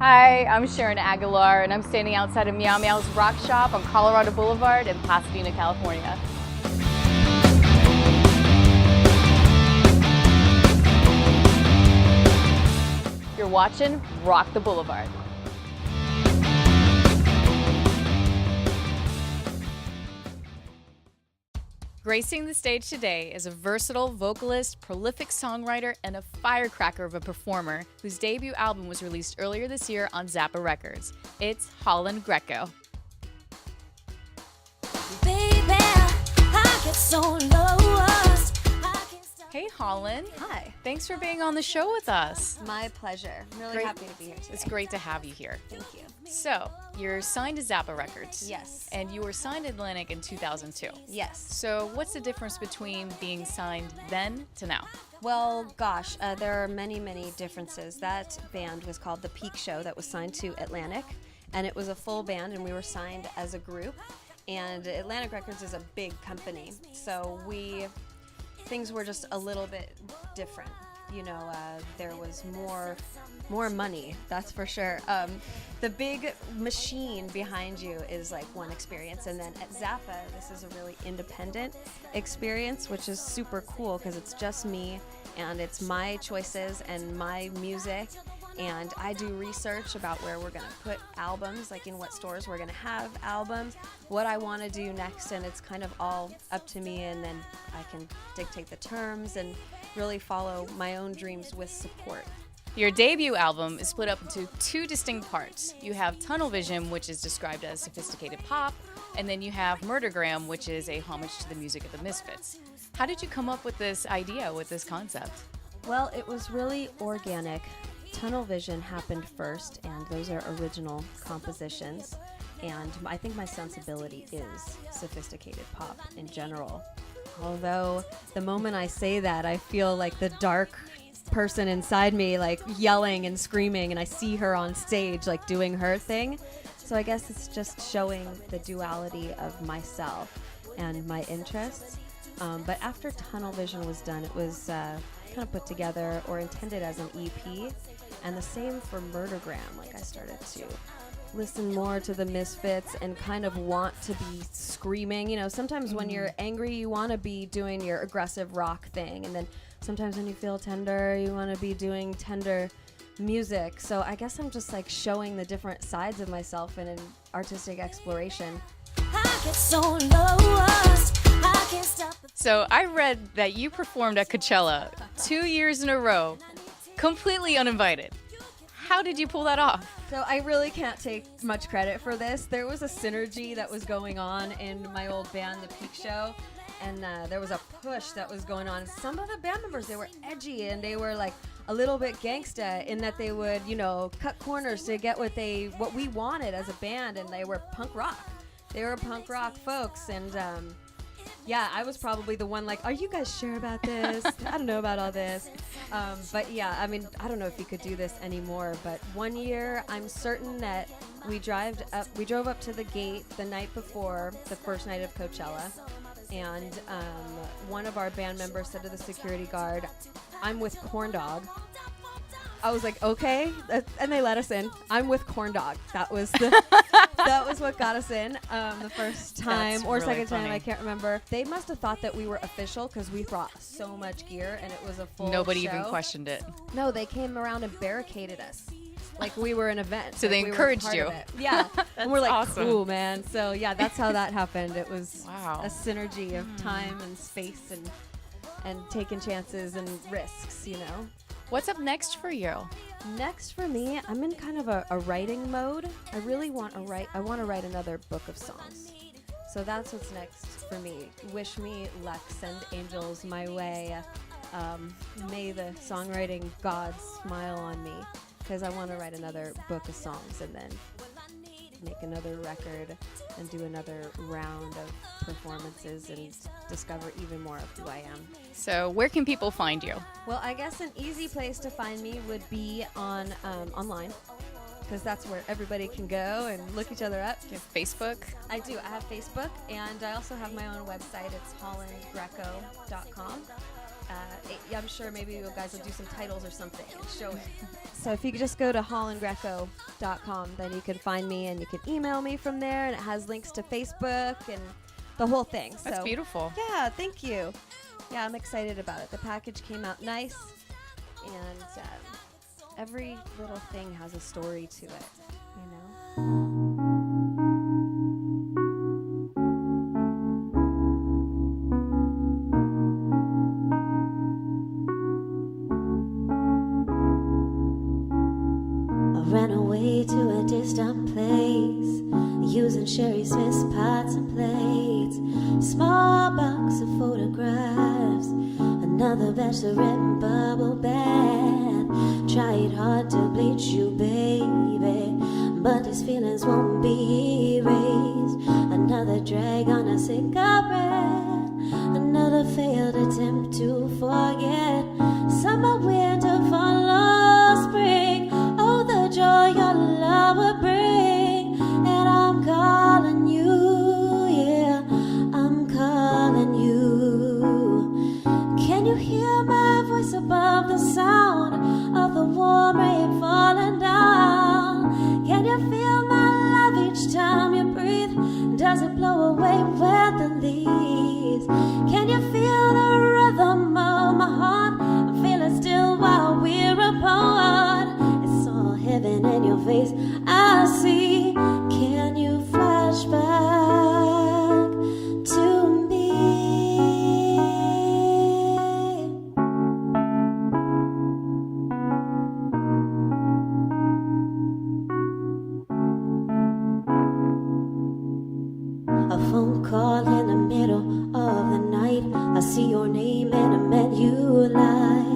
Hi, I'm Sharon Aguilar, and I'm standing outside of Meow Meow's Rock Shop on Colorado Boulevard in Pasadena, California. You're watching Rock the Boulevard. Gracing the stage today is a versatile vocalist, prolific songwriter, and a firecracker of a performer whose debut album was released earlier this year on Zappa Records. It's Holland Greco. Baby, I get so lost. Hey, Holland. Hi. Thanks for being on the show with us. My pleasure. I'm really happy to be here today. It's great to have you here. Thank you. So, you're signed to Zappa Records. Yes. And you were signed to Atlantic in 2002. Yes. So, what's the difference between being signed then to now? Well, gosh, there are many, many differences. That band was called The Peak Show that was signed to Atlantic, and it was a full band, and we were signed as a group. And Atlantic Records is a big company, so things were just a little bit different. You know, there was more money, that's for sure. The big machine behind you is like one experience, and then at Zappa, this is a really independent experience, which is super cool because it's just me, and it's my choices and my music, and I do research about where we're going to put albums, like in what stores we're going to have albums, what I want to do next, and it's kind of all up to me, and then I can dictate the terms and really follow my own dreams with support. Your debut album is split up into two distinct parts. You have Tunnel Vision, which is described as sophisticated pop, and then you have Murdergram, which is a homage to the music of the Misfits. How did you come up with this idea, with this concept? Well, it was really organic. Tunnel Vision happened first, and those are original compositions. And I think my sensibility is sophisticated pop in general. Although the moment I say that, I feel like the dark person inside me, like yelling and screaming, and I see her on stage, like doing her thing. So I guess it's just showing the duality of myself and my interests. But after Tunnel Vision was done, it was kind of put together or intended as an EP. And the same for Murdergram. Like I started to listen more to the Misfits and kind of want to be screaming. You know, sometimes when you're angry, you want to be doing your aggressive rock thing. And then sometimes when you feel tender, you want to be doing tender music. So I guess I'm just like showing the different sides of myself in an artistic exploration. So I read that you performed at Coachella 2 years in a row, completely uninvited. How did you pull that off? So I really can't take much credit for this. There was a synergy that was going on in my old band, The Peak Show, and there was a push that was going on. Some of the band members, they were edgy and they were like a little bit gangsta in that they would, you know, cut corners to get what we wanted as a band, and they were punk rock. They were punk rock folks, and yeah, I was probably the one like, are you guys sure about this? I don't know about all this. But yeah, I mean, I don't know if you could do this anymore, but one year I'm certain that we drove up to the gate the night before the first night of Coachella, and one of our band members said to the security guard, "I'm with Corn Dog." I was like, okay, and they let us in. I'm with Corn Dog. That was what got us in the first time. That's or really second funny. time, I can't remember. They must have thought that we were official because we brought so much gear and it was a full Nobody show. even questioned it. No, they came around and barricaded us like we were an event. So like they we were encouraged part you. of it. Yeah, and we're like, awesome. cool, man. So yeah, that's how that happened. It was Wow. a synergy of time and space and taking chances and risks, you know. What's up next for you? Next for me, I'm in kind of a writing mode. I really want to write. I want to write another book of songs. So that's what's next for me. Wish me luck. Send angels my way. May the songwriting gods smile on me, because I want to write another book of songs and then make another record and do another round of performances and discover even more of who I am. So where can people find you? Well, I guess an easy place to find me would be on online, because that's where everybody can go and look each other up. You have Facebook? I do. I have Facebook, and I also have my own website. It's hollandgreco.com. I'm sure maybe you guys will do some titles or something and show it. So if you could just go to hollandgreco.com, then you can find me and you can email me from there, and it has links to Facebook and the whole thing. That's beautiful. Yeah, thank you. Yeah, I'm excited about it. The package came out nice, and every little thing has a story to it, you know? Ran away to a distant place, using Sherry Smith's pots and plates, small box of photographs, another bachelorette in bubble bath. Tried hard to bleach you, baby, but these feelings won't be erased. Another drag on a cigarette, another failed attempt to forget. Summer, winter, fall, or spring, oh, the joy your love will bring. And I'm calling you, yeah, I'm calling you. Can you hear my voice above the sound of the warm rain falling down? Can you feel my love each time you breathe? Does it blow away with the leaves? Can you feel the rhythm of my heart? I feel it still while we're apart. It's all heaven in your face I see. Can you flash back to me? A phone call in the middle of the night. I see your name in a menu light.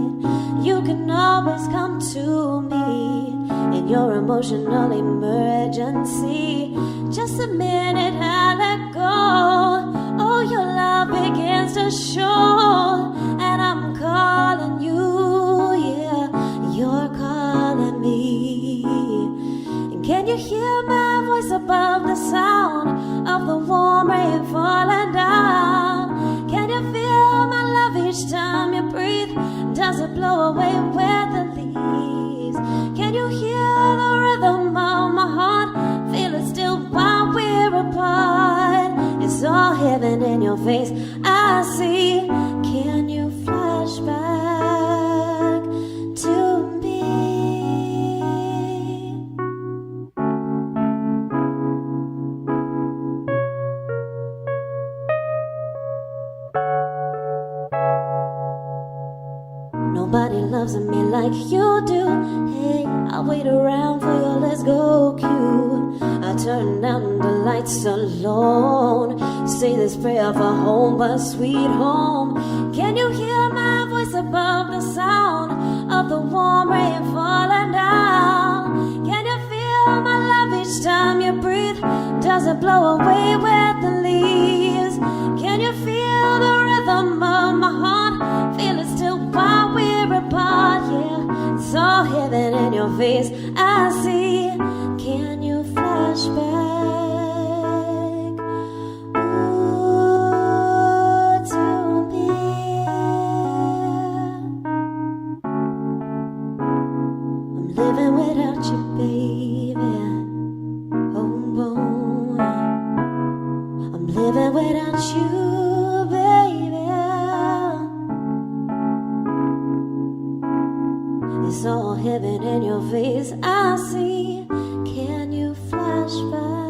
You can always come to me in your emotional emergency. Just a minute, I let go. Oh, your love begins to show, and I'm calling you, yeah, you're calling me. And can you hear my voice above the sound of the warm rain falling down? Can you feel my love each time you breathe? Does it blow away with the leaves? Can you hear the rhythm of my heart? Feel it still while we're apart. It's all heaven in your face I see. Can you flash back to me? Nobody loves me like you do. Hey, I'll wait around for your let's go cue. I turn down the lights alone, say this prayer for home, but sweet home. Can you hear my voice above the sound of the warm rain falling down? Can you feel my love each time you breathe? Does it blow away with the leaves? Can you feel the rhythm of my heart? Feel it still while we're apart, yeah. It's all heaven in your face I see. Can you flash back, ooh, to me? I'm living without you, baby. Oh, boy. I'm living without you, baby. It's all heaven in your face I see. Can you flash back?